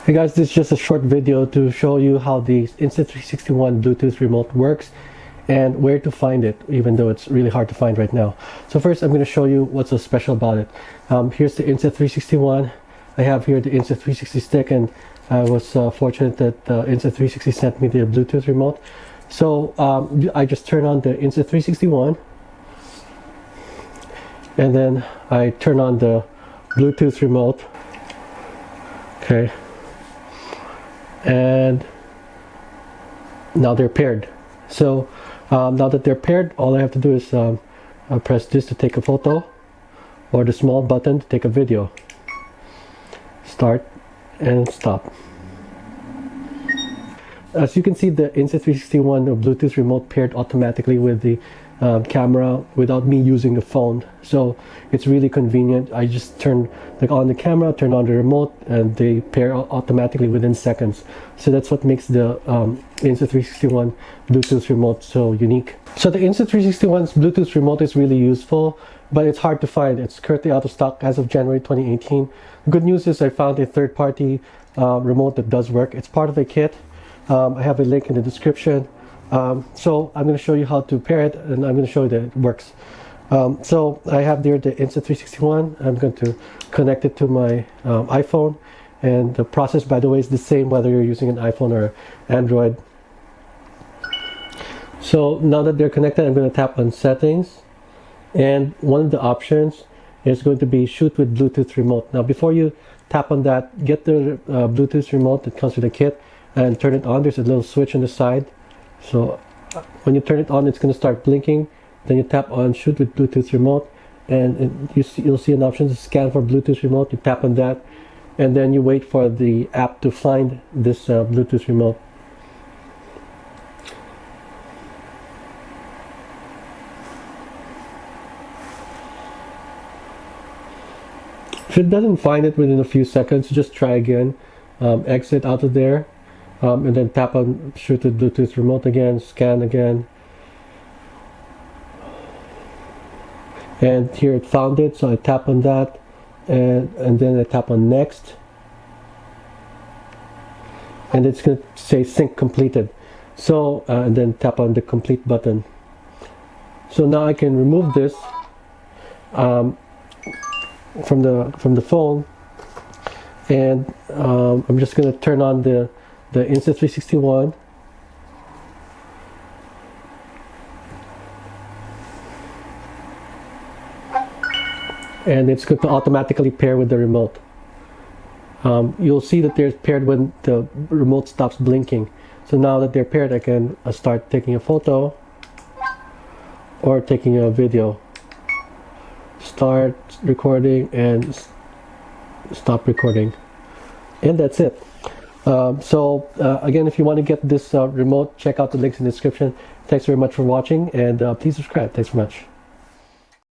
Hey guys, this is just a short video to show you how the Insta360 ONE Bluetooth remote works and where to find it, even though it's really hard to find right now. So first I'm going to show you what's so special about it. Here's the Insta360 ONE. I have here the Insta360 stick, and I was fortunate that Insta360 sent me the Bluetooth remote. So I just turn on the Insta360 ONE, and then I turn on the Bluetooth remote. Okay. And now they're paired. So now that they're paired, all I have to do is press this to take a photo, or the small button to take a video. Start and stop. As you can see, the Insta360 ONE Bluetooth remote paired automatically with the camera without me using the phone, so it's really convenient. I just turn on the camera, turn on the remote, and they pair automatically within seconds. So that's what makes the Insta360 ONE Bluetooth remote so unique. So the Insta360 ONE's Bluetooth remote is really useful, but it's hard to find. It's currently out of stock as of January 2018. The good news is I found a third-party remote that does work. It's part of a kit. I have a link in the description. So I'm going to show you how to pair it, and I'm going to show you that it works. So I have there the Insta360 ONE. I'm going to connect it to my iPhone, and the process, by the way, is the same whether you're using an iPhone or Android. So now that they're connected, I'm going to tap on settings, and one of the options is going to be shoot with Bluetooth remote. Now before you tap on that, get the Bluetooth remote that comes with the kit and turn it on. There's a little switch on the side. So when you turn it on, it's going to start blinking. Then you tap on shoot with Bluetooth remote, and you'll see an option to scan for Bluetooth remote. You tap on that, and then you wait for the app to find this Bluetooth remote. If it doesn't find it within a few seconds, just try again. Exit out of there. And then tap on shoot with Bluetooth remote again, scan again. And here it found it, so I tap on that, and then I tap on next. And it's going to say sync completed. So, and then tap on the complete button. So now I can remove this from the phone, and I'm just going to turn on the Insta360 ONE, and it's going to automatically pair with the remote. You'll see that they're paired when the remote stops blinking. So now that they're paired, I can start taking a photo or taking a video. Start recording and stop recording, and that's it. Again, if you want to get this remote, check out the links in the description. Thanks very much for watching, and please subscribe. Thanks very much.